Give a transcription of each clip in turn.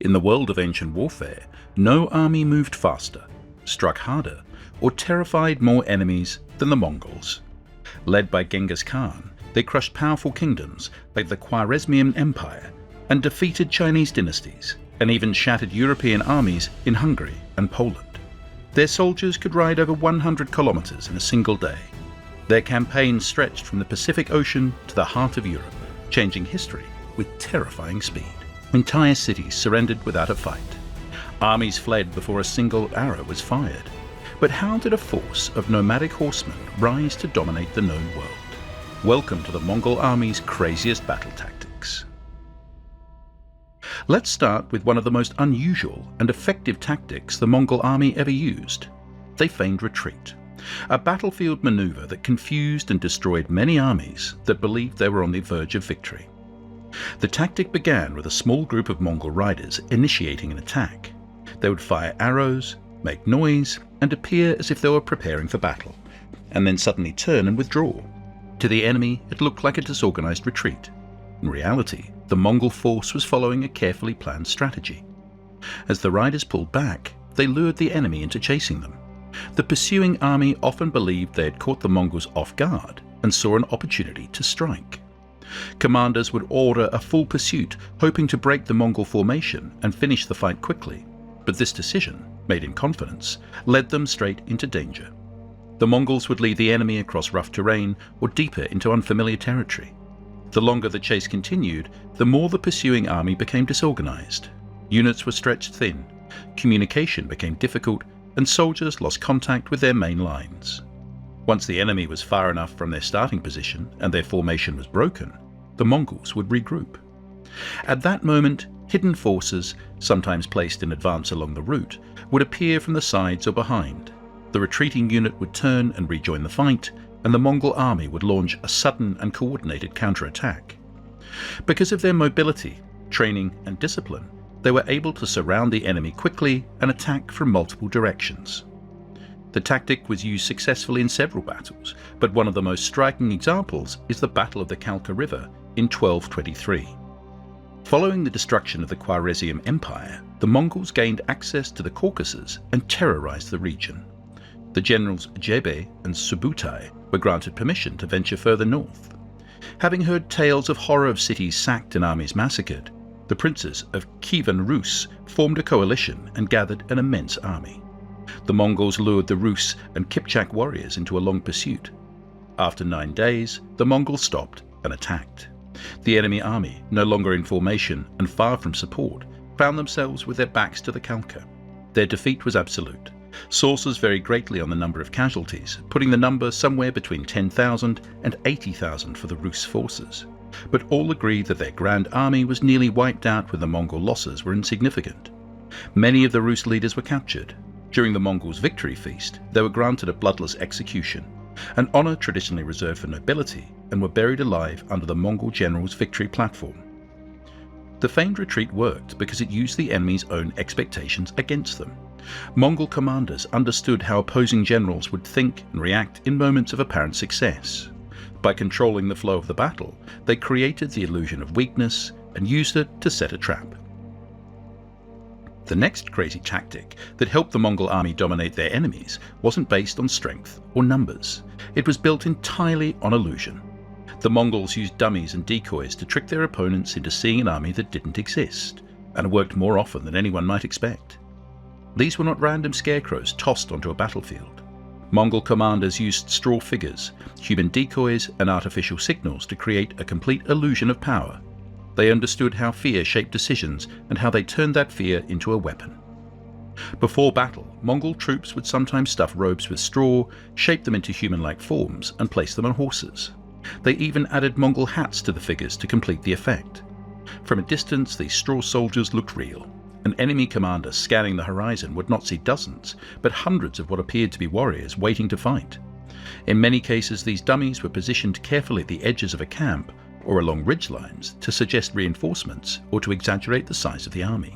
In the world of ancient warfare, no army moved faster, struck harder, or terrified more enemies than the Mongols. Led by Genghis Khan, they crushed powerful kingdoms like the Khwarezmian Empire and defeated Chinese dynasties, and even shattered European armies in Hungary and Poland. Their soldiers could ride over 100 kilometers in a single day. Their campaigns stretched from the Pacific Ocean to the heart of Europe, changing history with terrifying speed. Entire cities surrendered without a fight. Armies fled before a single arrow was fired. But how did a force of nomadic horsemen rise to dominate the known world? Welcome to the Mongol army's craziest battle tactics. Let's start with one of the most unusual and effective tactics the Mongol army ever used. They feigned retreat, a battlefield maneuver that confused and destroyed many armies that believed they were on the verge of victory. The tactic began with a small group of Mongol riders initiating an attack. They would fire arrows, make noise, and appear as if they were preparing for battle, and then suddenly turn and withdraw. To the enemy, it looked like a disorganized retreat. In reality, the Mongol force was following a carefully planned strategy. As the riders pulled back, they lured the enemy into chasing them. The pursuing army often believed they had caught the Mongols off guard and saw an opportunity to strike. Commanders would order a full pursuit, hoping to break the Mongol formation and finish the fight quickly, but this decision, made in confidence, led them straight into danger. The Mongols would lead the enemy across rough terrain or deeper into unfamiliar territory. The longer the chase continued, the more the pursuing army became disorganized. Units were stretched thin, communication became difficult, and soldiers lost contact with their main lines. Once the enemy was far enough from their starting position and their formation was broken, the Mongols would regroup. At that moment, hidden forces, sometimes placed in advance along the route, would appear from the sides or behind. The retreating unit would turn and rejoin the fight, and the Mongol army would launch a sudden and coordinated counterattack. Because of their mobility, training, and discipline, they were able to surround the enemy quickly and attack from multiple directions. The tactic was used successfully in several battles, but one of the most striking examples is the Battle of the Kalka River in 1223. Following the destruction of the Khwarezmian Empire, the Mongols gained access to the Caucasus and terrorized the region. The generals Jebe and Subutai were granted permission to venture further north. Having heard tales of horror of cities sacked and armies massacred, the princes of Kievan Rus formed a coalition and gathered an immense army. The Mongols lured the Rus and Kipchak warriors into a long pursuit. After 9 days, the Mongols stopped and attacked. The enemy army, no longer in formation and far from support, found themselves with their backs to the Kalka. Their defeat was absolute. Sources vary greatly on the number of casualties, putting the number somewhere between 10,000 and 80,000 for the Rus forces. But all agree that their grand army was nearly wiped out when the Mongol losses were insignificant. Many of the Rus leaders were captured. During the Mongols' victory feast, they were granted a bloodless execution, an honor traditionally reserved for nobility, and were buried alive under the Mongol general's victory platform. The feigned retreat worked because it used the enemy's own expectations against them. Mongol commanders understood how opposing generals would think and react in moments of apparent success. By controlling the flow of the battle, they created the illusion of weakness and used it to set a trap. The next crazy tactic that helped the Mongol army dominate their enemies wasn't based on strength or numbers. It was built entirely on illusion. The Mongols used dummies and decoys to trick their opponents into seeing an army that didn't exist, and it worked more often than anyone might expect. These were not random scarecrows tossed onto a battlefield. Mongol commanders used straw figures, human decoys, and artificial signals to create a complete illusion of power. They understood how fear shaped decisions and how they turned that fear into a weapon. Before battle, Mongol troops would sometimes stuff robes with straw, shape them into human-like forms, and place them on horses. They even added Mongol hats to the figures to complete the effect. From a distance, these straw soldiers looked real. An enemy commander scanning the horizon would not see dozens, but hundreds of what appeared to be warriors waiting to fight. In many cases, these dummies were positioned carefully at the edges of a camp or along ridgelines to suggest reinforcements or to exaggerate the size of the army.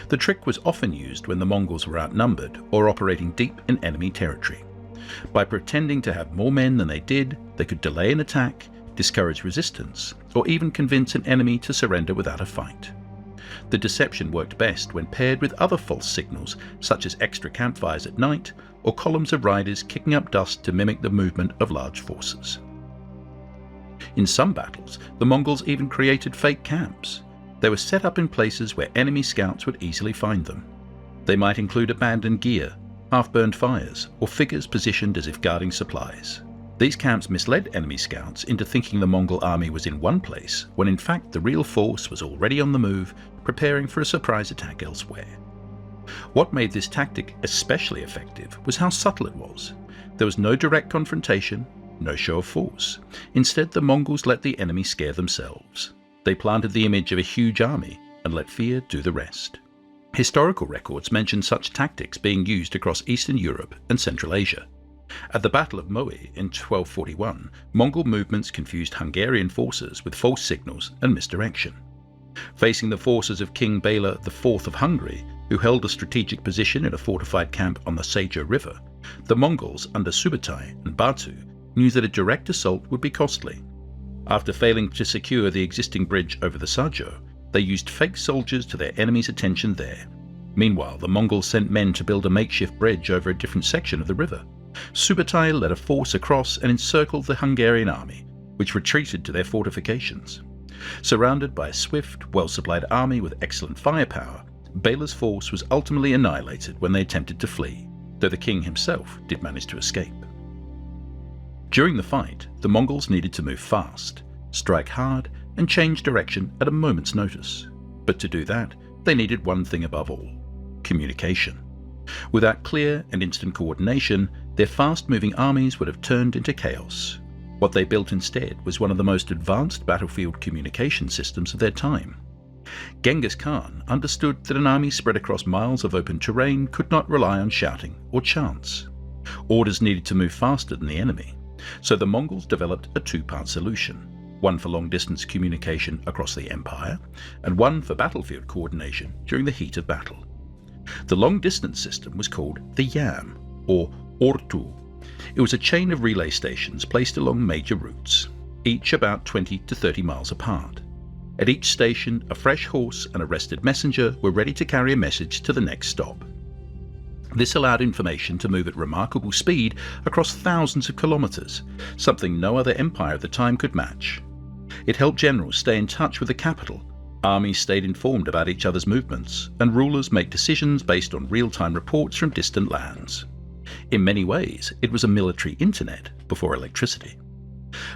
The trick was often used when the Mongols were outnumbered or operating deep in enemy territory. By pretending to have more men than they did, they could delay an attack, discourage resistance, or even convince an enemy to surrender without a fight. The deception worked best when paired with other false signals, such as extra campfires at night or columns of riders kicking up dust to mimic the movement of large forces. In some battles, the Mongols even created fake camps. They were set up in places where enemy scouts would easily find them. They might include abandoned gear, half-burned fires, or figures positioned as if guarding supplies. These camps misled enemy scouts into thinking the Mongol army was in one place, when in fact the real force was already on the move, preparing for a surprise attack elsewhere. What made this tactic especially effective was how subtle it was. There was no direct confrontation, no show of force. Instead, the Mongols let the enemy scare themselves. They planted the image of a huge army and let fear do the rest. Historical records mention such tactics being used across Eastern Europe and Central Asia. At the Battle of Moe in 1241, Mongol movements confused Hungarian forces with false signals and misdirection. Facing the forces of King Bela IV of Hungary, who held a strategic position in a fortified camp on the Seja River, the Mongols under Subutai and Batu knew that a direct assault would be costly. After failing to secure the existing bridge over the Sajo, they used fake soldiers to their enemy's attention there. Meanwhile, the Mongols sent men to build a makeshift bridge over a different section of the river. Subutai led a force across and encircled the Hungarian army, which retreated to their fortifications. Surrounded by a swift, well-supplied army with excellent firepower, Bela's force was ultimately annihilated when they attempted to flee, though the king himself did manage to escape. During the fight, the Mongols needed to move fast, strike hard, and change direction at a moment's notice. But to do that, they needed one thing above all: communication. Without clear and instant coordination, their fast-moving armies would have turned into chaos. What they built instead was one of the most advanced battlefield communication systems of their time. Genghis Khan understood that an army spread across miles of open terrain could not rely on shouting or chants. Orders needed to move faster than the enemy, so the Mongols developed a two-part solution, one for long-distance communication across the empire, and one for battlefield coordination during the heat of battle. The long-distance system was called the Yam, or Ortu. It was a chain of relay stations placed along major routes, each about 20 to 30 miles apart. At each station, a fresh horse and a rested messenger were ready to carry a message to the next stop. This allowed information to move at remarkable speed across thousands of kilometers, something no other empire at the time could match. It helped generals stay in touch with the capital, armies stayed informed about each other's movements, and rulers make decisions based on real-time reports from distant lands. In many ways, it was a military internet before electricity.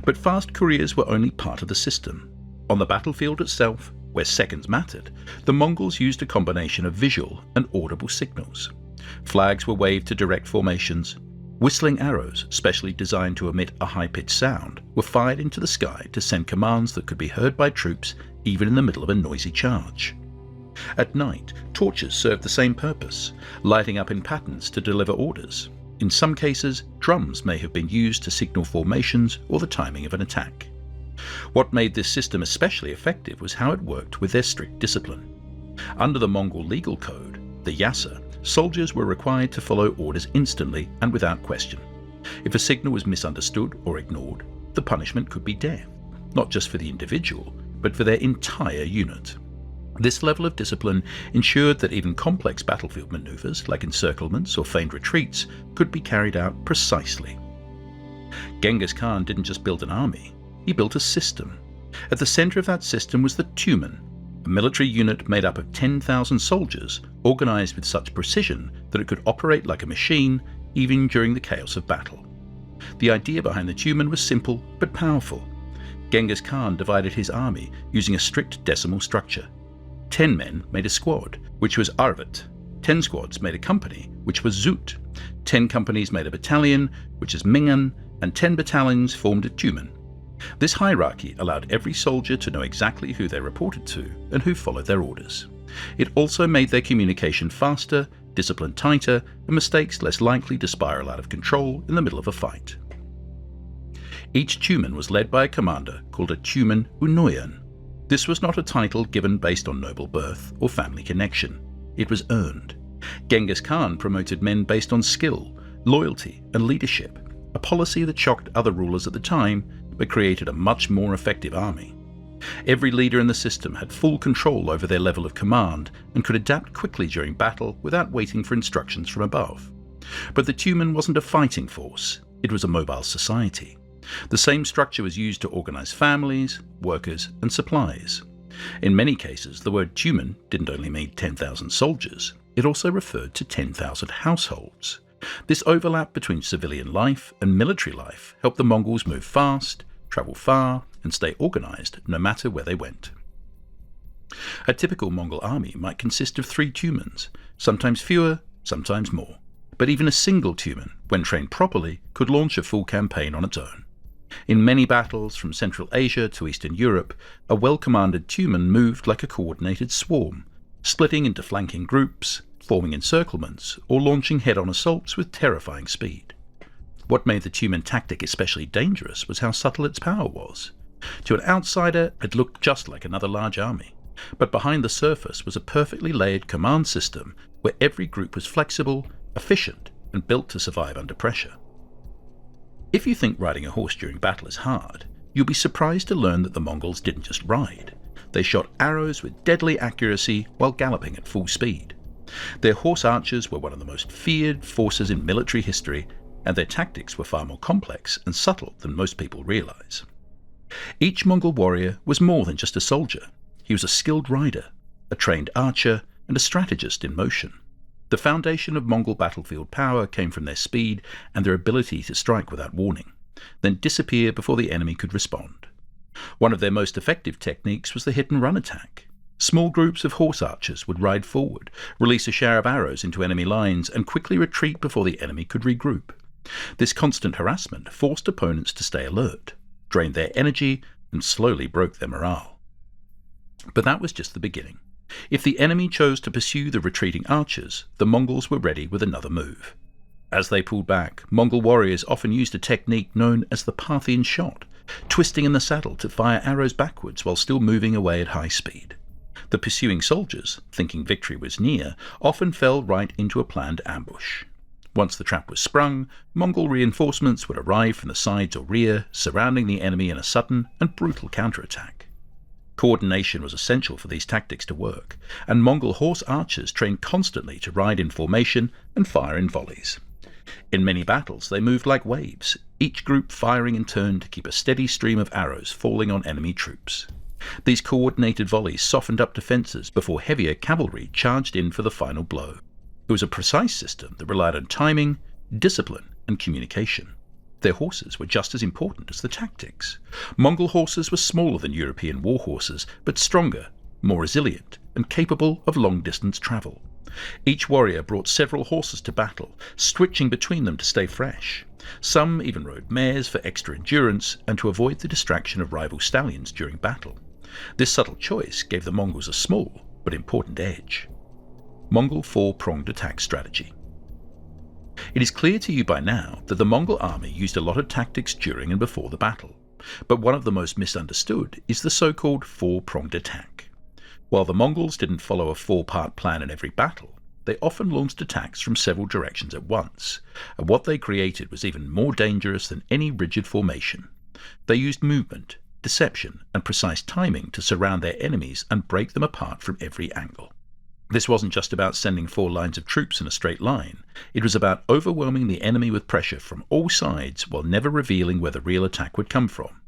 But fast couriers were only part of the system. On the battlefield itself, where seconds mattered, the Mongols used a combination of visual and audible signals. Flags were waved to direct formations. Whistling arrows, specially designed to emit a high-pitched sound, were fired into the sky to send commands that could be heard by troops even in the middle of a noisy charge. At night, torches served the same purpose, lighting up in patterns to deliver orders. In some cases, drums may have been used to signal formations or the timing of an attack. What made this system especially effective was how it worked with their strict discipline. Under the Mongol legal code, the Yasa, soldiers were required to follow orders instantly and without question. If a signal was misunderstood or ignored, the punishment could be death, not just for the individual, but for their entire unit. This level of discipline ensured that even complex battlefield maneuvers like encirclements or feigned retreats could be carried out precisely. Genghis Khan didn't just build an army, he built a system. At the center of that system was the Tumen, a military unit made up of 10,000 soldiers organized with such precision that it could operate like a machine even during the chaos of battle. The idea behind the Tumen was simple but powerful. Genghis Khan divided his army using a strict decimal structure. 10 men made a squad, which was arvat. 10 squads made a company, which was zut. 10 companies made a battalion, which is mingan, and 10 battalions formed a tumen. This hierarchy allowed every soldier to know exactly who they reported to and who followed their orders. It also made their communication faster, discipline tighter, and mistakes less likely to spiral out of control in the middle of a fight. Each tumen was led by a commander called a tumen unoyan. This was not a title given based on noble birth or family connection. It was earned. Genghis Khan promoted men based on skill, loyalty, and leadership, a policy that shocked other rulers at the time but created a much more effective army. Every leader in the system had full control over their level of command and could adapt quickly during battle without waiting for instructions from above. But the Tumen wasn't a fighting force, it was a mobile society. The same structure was used to organize families, workers, and supplies. In many cases, the word Tumen didn't only mean 10,000 soldiers, it also referred to 10,000 households. This overlap between civilian life and military life helped the Mongols move fast, travel far, and stay organized no matter where they went. A typical Mongol army might consist of 3 Tumens, sometimes fewer, sometimes more. But even a single Tumen, when trained properly, could launch a full campaign on its own. In many battles from Central Asia to Eastern Europe, a well-commanded Tumen moved like a coordinated swarm, splitting into flanking groups, forming encirclements, or launching head-on assaults with terrifying speed. What made the Tumen tactic especially dangerous was how subtle its power was. To an outsider, it looked just like another large army, but behind the surface was a perfectly layered command system where every group was flexible, efficient, and built to survive under pressure. If you think riding a horse during battle is hard, you'll be surprised to learn that the Mongols didn't just ride. They shot arrows with deadly accuracy while galloping at full speed. Their horse archers were one of the most feared forces in military history, and their tactics were far more complex and subtle than most people realize. Each Mongol warrior was more than just a soldier. He was a skilled rider, a trained archer, and a strategist in motion. The foundation of Mongol battlefield power came from their speed and their ability to strike without warning, then disappear before the enemy could respond. One of their most effective techniques was the hit-and-run attack. Small groups of horse archers would ride forward, release a shower of arrows into enemy lines, and quickly retreat before the enemy could regroup. This constant harassment forced opponents to stay alert, drained their energy, and slowly broke their morale. But that was just the beginning. If the enemy chose to pursue the retreating archers, the Mongols were ready with another move. As they pulled back, Mongol warriors often used a technique known as the Parthian shot, twisting in the saddle to fire arrows backwards while still moving away at high speed. The pursuing soldiers, thinking victory was near, often fell right into a planned ambush. Once the trap was sprung, Mongol reinforcements would arrive from the sides or rear, surrounding the enemy in a sudden and brutal counterattack. Coordination was essential for these tactics to work, and Mongol horse archers trained constantly to ride in formation and fire in volleys. In many battles they moved like waves, each group firing in turn to keep a steady stream of arrows falling on enemy troops. These coordinated volleys softened up defences before heavier cavalry charged in for the final blow. It was a precise system that relied on timing, discipline, and communication. Their horses were just as important as the tactics. Mongol horses were smaller than European war horses, but stronger, more resilient, and capable of long-distance travel. Each warrior brought several horses to battle, switching between them to stay fresh. Some even rode mares for extra endurance and to avoid the distraction of rival stallions during battle. This subtle choice gave the Mongols a small but important edge. Mongol four-pronged attack strategy. It is clear to you by now that the Mongol army used a lot of tactics during and before the battle, but one of the most misunderstood is the so-called four-pronged attack. While the Mongols didn't follow a four-part plan in every battle, they often launched attacks from several directions at once, and what they created was even more dangerous than any rigid formation. They used movement, deception, and precise timing to surround their enemies and break them apart from every angle. This wasn't just about sending 4 lines of troops in a straight line, it was about overwhelming the enemy with pressure from all sides while never revealing where the real attack would come from.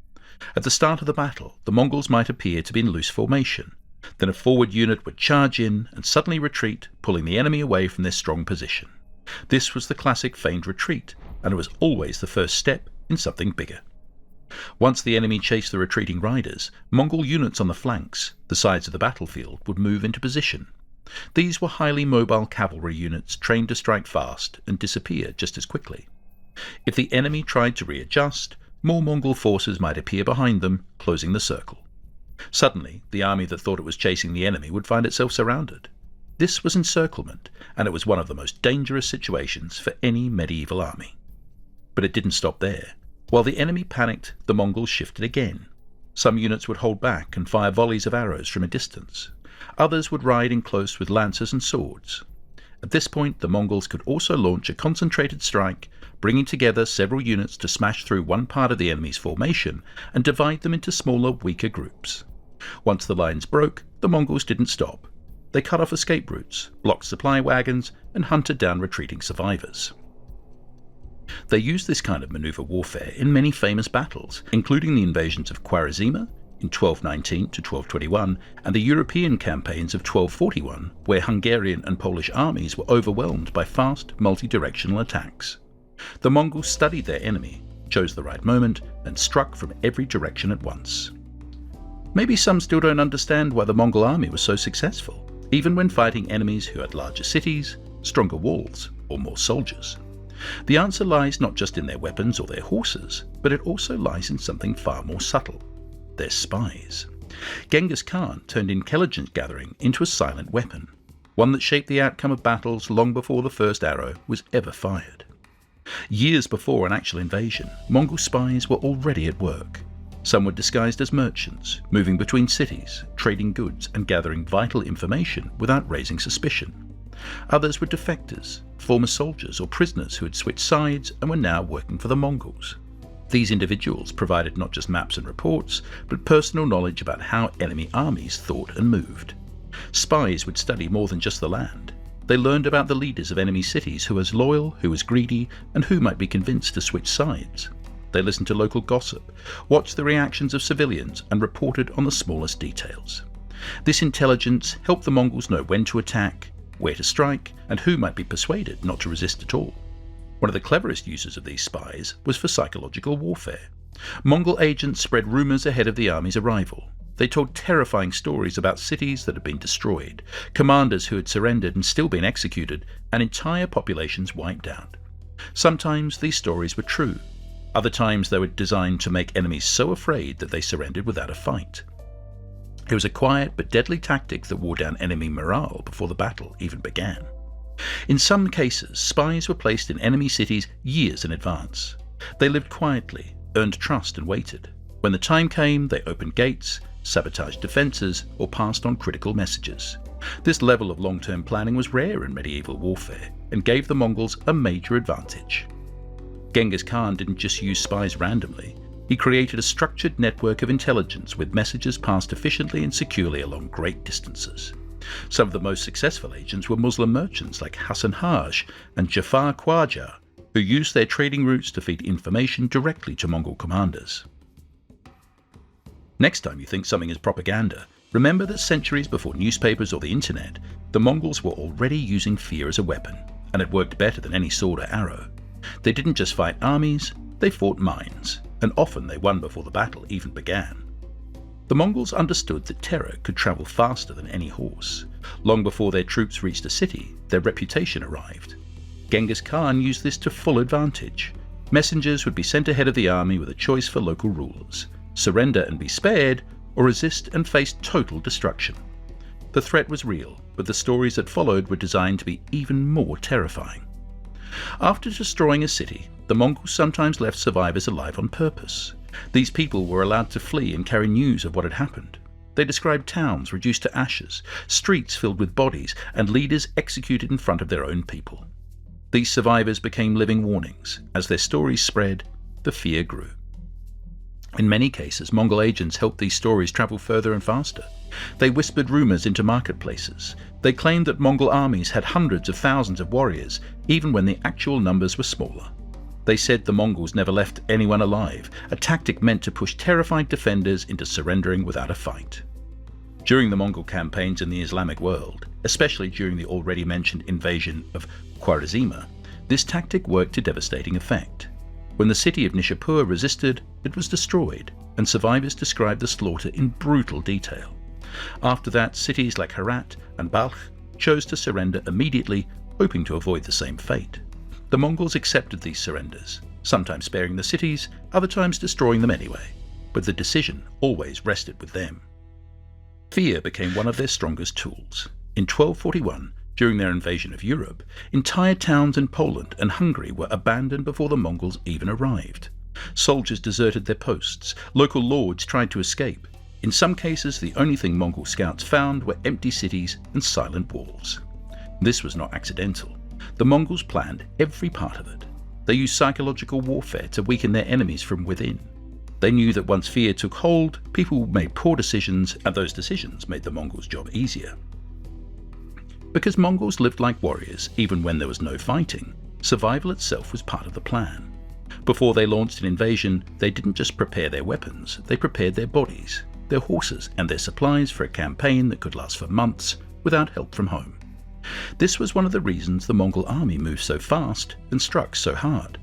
At the start of the battle, the Mongols might appear to be in loose formation. Then a forward unit would charge in and suddenly retreat, pulling the enemy away from their strong position. This was the classic feigned retreat, and it was always the first step in something bigger. Once the enemy chased the retreating riders, Mongol units on the flanks, the sides of the battlefield, would move into position. These were highly mobile cavalry units trained to strike fast and disappear just as quickly. If the enemy tried to readjust, more Mongol forces might appear behind them, closing the circle. Suddenly, the army that thought it was chasing the enemy would find itself surrounded. This was encirclement, and it was one of the most dangerous situations for any medieval army. But it didn't stop there. While the enemy panicked, the Mongols shifted again. Some units would hold back and fire volleys of arrows from a distance. Others would ride in close with lances and swords. At this point, the Mongols could also launch a concentrated strike, bringing together several units to smash through one part of the enemy's formation and divide them into smaller, weaker groups. Once the lines broke, the Mongols didn't stop. They cut off escape routes, blocked supply wagons, and hunted down retreating survivors. They used this kind of maneuver warfare in many famous battles, including the invasions of Khwarezma in 1219 to 1221 and the European campaigns of 1241, where Hungarian and Polish armies were overwhelmed by fast, multi-directional attacks. The Mongols studied their enemy, chose the right moment, and struck from every direction at once. Maybe some still don't understand why the Mongol army was so successful, even when fighting enemies who had larger cities, stronger walls, or more soldiers. The answer lies not just in their weapons or their horses, but it also lies in something far more subtle: their spies. Genghis Khan turned intelligence gathering into a silent weapon, one that shaped the outcome of battles long before the first arrow was ever fired. Years before an actual invasion, Mongol spies were already at work. Some were disguised as merchants, moving between cities, trading goods and gathering vital information without raising suspicion. Others were defectors, former soldiers or prisoners who had switched sides and were now working for the Mongols. These individuals provided not just maps and reports, but personal knowledge about how enemy armies thought and moved. Spies would study more than just the land. They learned about the leaders of enemy cities, who was loyal, who was greedy, and who might be convinced to switch sides. They listened to local gossip, watched the reactions of civilians, and reported on the smallest details. This intelligence helped the Mongols know when to attack, where to strike, and who might be persuaded not to resist at all. One of the cleverest uses of these spies was for psychological warfare. Mongol agents spread rumors ahead of the army's arrival. They told terrifying stories about cities that had been destroyed, commanders who had surrendered and still been executed, and entire populations wiped out. Sometimes these stories were true. Other times they were designed to make enemies so afraid that they surrendered without a fight. It was a quiet but deadly tactic that wore down enemy morale before the battle even began. In some cases, spies were placed in enemy cities years in advance. They lived quietly, earned trust and waited. When the time came, they opened gates, sabotaged defences, or passed on critical messages. This level of long-term planning was rare in medieval warfare and gave the Mongols a major advantage. Genghis Khan didn't just use spies randomly. He created a structured network of intelligence with messages passed efficiently and securely along great distances. Some of the most successful agents were Muslim merchants like Hassan Haj and Jafar Khwaja, who used their trading routes to feed information directly to Mongol commanders. Next time you think something is propaganda, remember that centuries before newspapers or the internet, the Mongols were already using fear as a weapon, and it worked better than any sword or arrow. They didn't just fight armies, they fought minds, and often they won before the battle even began. The Mongols understood that terror could travel faster than any horse. Long before their troops reached a city, their reputation arrived. Genghis Khan used this to full advantage. Messengers would be sent ahead of the army with a choice for local rulers: surrender and be spared, or resist and face total destruction. The threat was real, but the stories that followed were designed to be even more terrifying. After destroying a city, the Mongols sometimes left survivors alive on purpose. These people were allowed to flee and carry news of what had happened. They described towns reduced to ashes, streets filled with bodies, and leaders executed in front of their own people. These survivors became living warnings. As their stories spread, the fear grew. In many cases, Mongol agents helped these stories travel further and faster. They whispered rumors into marketplaces. They claimed that Mongol armies had hundreds of thousands of warriors, even when the actual numbers were smaller. They said the Mongols never left anyone alive, a tactic meant to push terrified defenders into surrendering without a fight. During the Mongol campaigns in the Islamic world, especially during the already mentioned invasion of Khwarezma, this tactic worked to devastating effect. When the city of Nishapur resisted, it was destroyed, and survivors described the slaughter in brutal detail. After that, cities like Herat and Balkh chose to surrender immediately, hoping to avoid the same fate. The Mongols accepted these surrenders, sometimes sparing the cities, other times destroying them anyway, but the decision always rested with them. Fear became one of their strongest tools. In 1241, during their invasion of Europe, entire towns in Poland and Hungary were abandoned before the Mongols even arrived. Soldiers deserted their posts, local lords tried to escape. In some cases, the only thing Mongol scouts found were empty cities and silent walls. This was not accidental. The Mongols planned every part of it. They used psychological warfare to weaken their enemies from within. They knew that once fear took hold, people made poor decisions, and those decisions made the Mongols' job easier. Because Mongols lived like warriors even when there was no fighting, survival itself was part of the plan. Before they launched an invasion, they didn't just prepare their weapons, they prepared their bodies, their horses, and their supplies for a campaign that could last for months without help from home. This was one of the reasons the Mongol army moved so fast and struck so hard.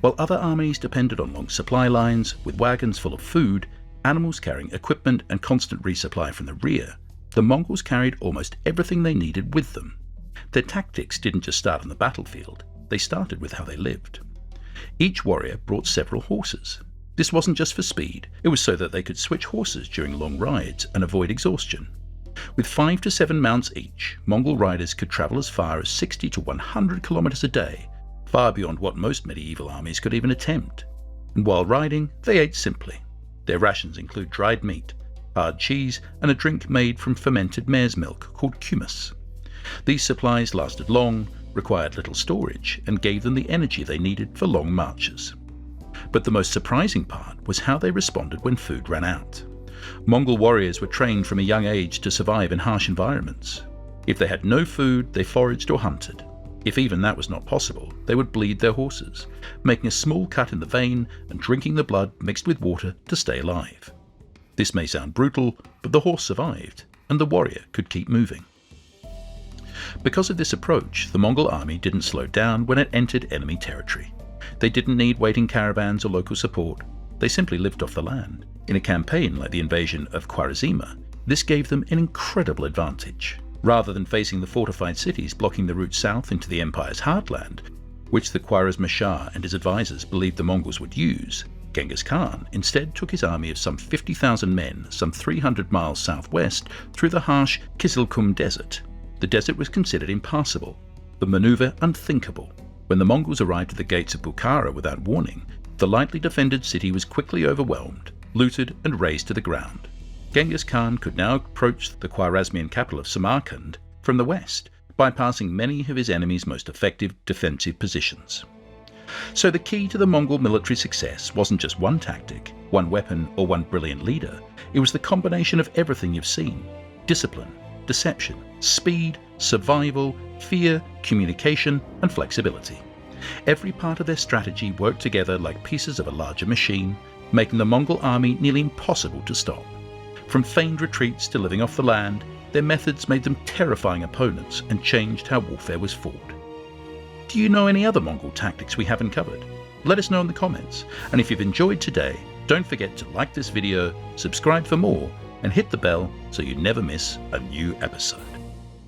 While other armies depended on long supply lines with wagons full of food, animals carrying equipment, and constant resupply from the rear, the Mongols carried almost everything they needed with them. Their tactics didn't just start on the battlefield, they started with how they lived. Each warrior brought several horses. This wasn't just for speed, it was so that they could switch horses during long rides and avoid exhaustion. With 5 to 7 mounts each, Mongol riders could travel as far as 60 to 100 kilometers a day, far beyond what most medieval armies could even attempt. And while riding, they ate simply. Their rations include dried meat, hard cheese, and a drink made from fermented mare's milk called kumis. These supplies lasted long, required little storage, and gave them the energy they needed for long marches. But the most surprising part was how they responded when food ran out. Mongol warriors were trained from a young age to survive in harsh environments. If they had no food, they foraged or hunted. If even that was not possible, they would bleed their horses, making a small cut in the vein and drinking the blood mixed with water to stay alive. This may sound brutal, but the horse survived, and the warrior could keep moving. Because of this approach, the Mongol army didn't slow down when it entered enemy territory. They didn't need waiting caravans or local support, they simply lived off the land. In a campaign like the invasion of Khwarezma, this gave them an incredible advantage. Rather than facing the fortified cities blocking the route south into the empire's heartland, which the Khwarezma Shah and his advisors believed the Mongols would use, Genghis Khan instead took his army of some 50,000 men some 300 miles southwest through the harsh Kizilkum Desert. The desert was considered impassable, the maneuver unthinkable. When the Mongols arrived at the gates of Bukhara without warning, the lightly defended city was quickly overwhelmed, looted, and razed to the ground. Genghis Khan could now approach the Khwarezmian capital of Samarkand from the west, bypassing many of his enemy's most effective defensive positions. So the key to the Mongol military success wasn't just one tactic, one weapon, or one brilliant leader. It was the combination of everything you've seen: discipline, deception, speed, survival, fear, communication, and flexibility. Every part of their strategy worked together like pieces of a larger machine, making the Mongol army nearly impossible to stop. From feigned retreats to living off the land, their methods made them terrifying opponents and changed how warfare was fought. Do you know any other Mongol tactics we haven't covered? Let us know in the comments, and if you've enjoyed today, don't forget to like this video, subscribe for more, and hit the bell so you never miss a new episode.